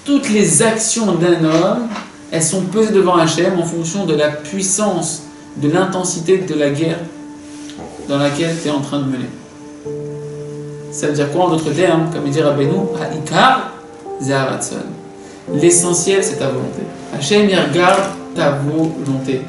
toutes les actions d'un homme, elles sont pesées devant Hachem en fonction de la puissance, de l'intensité de la guerre dans laquelle tu es en train de mener. Ça veut dire quoi en d'autres termes? Comme il dit Rabbeinu, Ha'ikar Zeratzon. L'essentiel, c'est ta volonté. Hachem, il regarde ta volonté.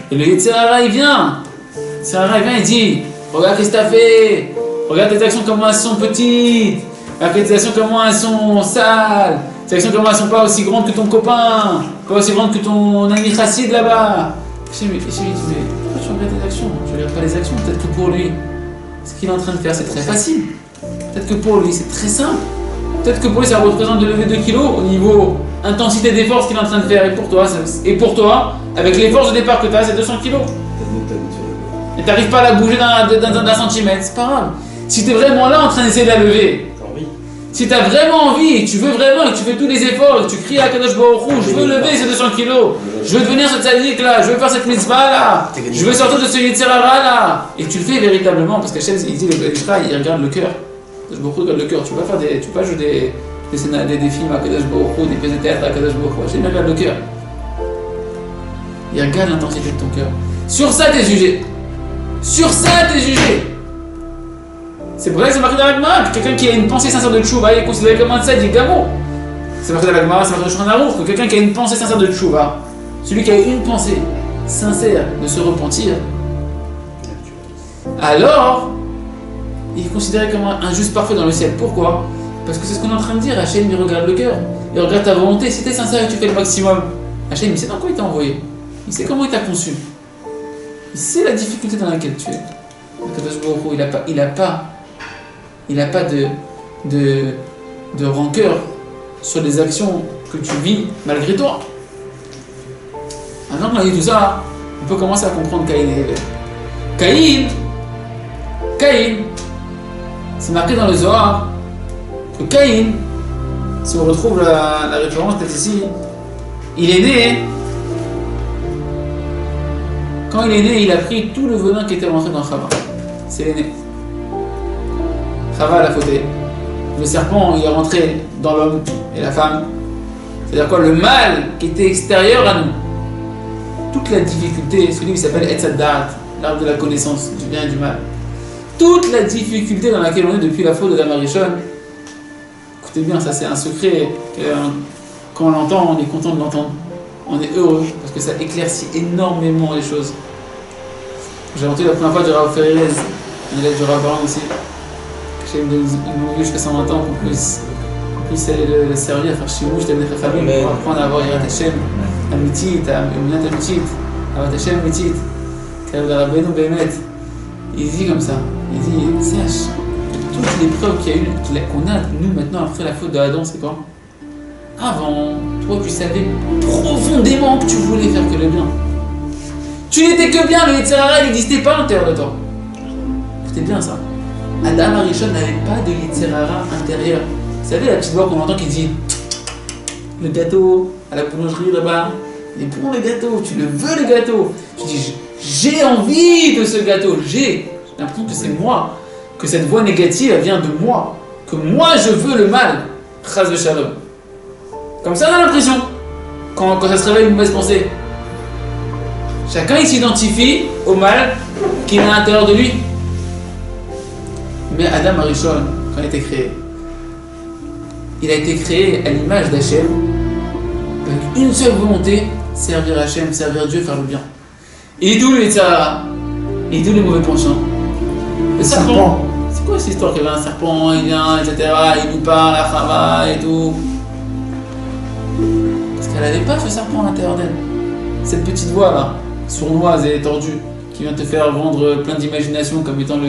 Et le Yetzer Hara, il vient. Le Yetzer Hara, il vient, il dit, regarde ce que tu as fait. Regarde tes actions, comment elles sont petites. Regarde tes actions, comment elles sont sales. Tes actions, comment elles sont pas aussi grandes que ton copain. Pas aussi grandes que ton ami chassid là-bas. Hachem, il dit, mais pourquoi tu regardes tes actions? Je regarde pas les actions. Peut-être que pour lui, ce qu'il est en train de faire, c'est très facile. Peut-être que pour lui, c'est très simple. Peut-être que pour lui, ça représente de lever 2 kilos au niveau intensité d'effort, ce qu'il est en train de faire. Et pour toi, avec les forces de départ que tu as, c'est 200 kilos. Et tu n'arrives pas à la bouger d'un centimètre. C'est pas grave. Si tu es vraiment là en train d'essayer de la lever, si tu as vraiment envie, tu veux vraiment, et tu fais tous les efforts, et tu cries à Kadosh Baruch Hu, je veux lever ces 200 kilos, je veux devenir ce tzaddik là, je veux faire cette mitzvah là, je veux sortir de ce Yetzer Hara là, et tu le fais véritablement, parce qu'Hachem, il dit, il regarde le cœur. Kadosh Baruch Hu regarde le cœur. Tu vas pas jouer des films à Kadosh Baruch Hu, des pièces de théâtre à Kadosh Baruch Hu. Hachem regarde le cœur. Il regarde l'intensité de ton cœur. Sur ça, t'es jugé. Sur ça, t'es jugé. C'est pour ça que c'est marqué dans la Gemara que quelqu'un qui a une pensée sincère de tchouva est considéré comme un tzaddik gamo. C'est marqué dans la Gemara, c'est marqué dans le Shulchan Aruch que quelqu'un qui a une pensée sincère de tchouva, celui qui a une pensée sincère de se repentir, alors il est considéré comme un juste parfait dans le ciel. Pourquoi? Parce que c'est ce qu'on est en train de dire. Hachem, il regarde le cœur, il regarde ta volonté. Si t'es sincère et tu fais le maximum, Hachem, il sait dans quoi il t'a envoyé, il sait comment il t'a conçu, il sait la difficulté dans laquelle tu es. Il n'a pas de rancœur sur les actions que tu vis malgré toi. Maintenant qu'on a dit tout ça, on peut commencer à comprendre Caïn et Abel. Caïn, c'est marqué dans le Zohar que Caïn, si on retrouve la référence peut-être ici, il est né. Quand il est né, il a pris tout le venin qui était rentré dans Chava. C'est l'aîné. Chava l'a fauté. Le serpent, il est rentré dans l'homme et la femme. C'est-à-dire quoi? Le mal qui était extérieur à nous. Toute la difficulté, ce livre s'appelle Etz Hadat, l'arbre de la connaissance du bien et du mal. Toute la difficulté dans laquelle on est depuis la faute de Adam Arishon. Écoutez bien, ça c'est un secret. Quand on l'entend, on est content de l'entendre. On est heureux parce que ça éclaircit énormément les choses. J'ai entendu la première fois du Rav Ferrez, un élève du Rav Baran aussi. J'ai une jusqu'à 120 ans qu'on puisse le servir, faire chimouche, t'amener ta famille, pour apprendre à avoir Yirat Hashem, Amitit, Aminat Amitit, Avat Hashem Amitit, car le Rabbeinu Behemet, il dit comme ça, il dit, sache, toutes les preuves qu'on a, nous maintenant après la faute de Adam, c'est quoi? Avant, toi tu savais profondément que tu voulais faire que le bien. Tu n'étais que bien, le Yetzer Hara, il n'existait pas à l'intérieur de toi. Écoutez bien ça. Adam Arishon n'avait pas de Yetzer Hara intérieur. Vous savez la petite voix qu'on entend qui dit le gâteau à la boulangerie là-bas, il est bon le gâteau, tu le veux le gâteau. Tu dis j'ai envie de ce gâteau, j'ai l'impression que c'est moi, que cette voix négative elle vient de moi, que moi je veux le mal. Chas v'shalom. Comme ça on a l'impression quand ça se réveille une mauvaise pensée. Chacun il s'identifie au mal qu'il a à l'intérieur de lui. Mais Adam Arishon, quand il a été créé, il a été créé à l'image d'Hachem, avec une seule volonté, servir Hachem, servir Dieu, faire le bien. Et d'où le Yetzer Hara, et d'où les mauvais penchants. Le serpent, c'est quoi cette histoire qu'il y avait un serpent, il vient, etc., il lui parle, la Chava et tout. Parce qu'elle n'avait pas ce serpent à l'intérieur d'elle. Cette petite voix là, sournoise et tordue, qui vient te faire vendre plein d'imagination comme étant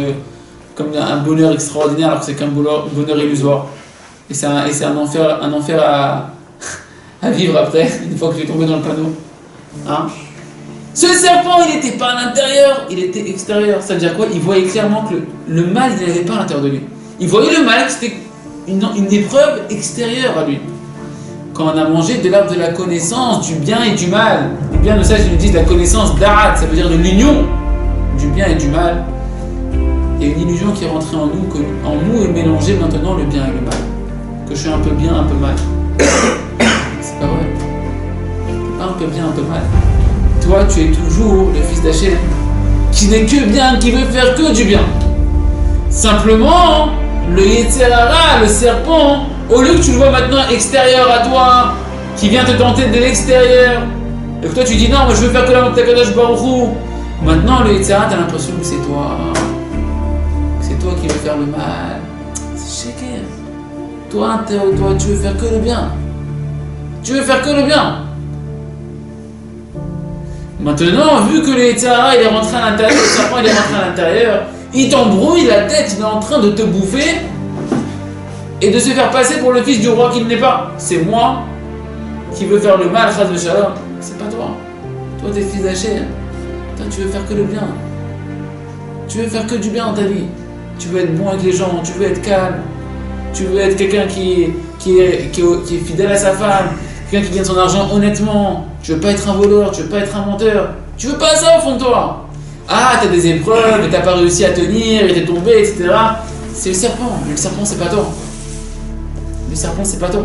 comme un bonheur extraordinaire alors que c'est qu'un bonheur illusoire. Et c'est un enfer à vivre après, une fois que tu es tombé dans le panneau. Hein? Ce serpent, il n'était pas à l'intérieur, il était extérieur. Ça veut dire quoi? Il voyait clairement que le mal, il n'avait pas à l'intérieur de lui. Il voyait le mal, c'était une épreuve extérieure à lui. Quand on a mangé de l'arbre de la connaissance du bien et du mal, les bien de ça, je nous dis de la connaissance d'Arat, ça veut dire de l'union du bien et du mal. Il y a une illusion qui est rentrée en nous, que en nous est mélangé maintenant le bien et le mal. Que je suis un peu bien, un peu mal. pas vrai. Pas un peu bien, un peu mal. Toi, tu es toujours le fils d'Hachem, qui n'est que bien, qui veut faire que du bien. Simplement, le Yetzer Hara, le serpent, au lieu que tu le vois maintenant extérieur à toi, qui vient te tenter de l'extérieur, et que toi tu dis non, moi je veux faire que la volonté d'Akadosh Baruch Hu. Maintenant, le Yetzer Hara, t'as l'impression que c'est toi. Que c'est toi qui veux faire le mal. C'est chéquer. Toi, tu veux faire que le bien. Tu veux faire que le bien. Maintenant, vu que le Yetzer Hara, il est rentré à l'intérieur, le serpent il est rentré à l'intérieur, il t'embrouille la tête, il est en train de te bouffer et de se faire passer pour le fils du roi qu'il n'est pas. C'est moi qui veux faire le mal, chas de shalom. C'est pas toi. Toi, t'es fils d'Hachem. Toi, tu veux faire que le bien. Tu veux faire que du bien dans ta vie. Tu veux être bon avec les gens, tu veux être calme. Tu veux être quelqu'un qui est fidèle à sa femme, quelqu'un qui gagne son argent honnêtement. Tu veux pas être un voleur, tu veux pas être un menteur. Tu veux pas ça au fond de toi. Ah, t'as des épreuves, et t'as pas réussi à tenir, et t'es tombé, etc. C'est le serpent. Mais le serpent, c'est pas toi. Le serpent, c'est pas toi.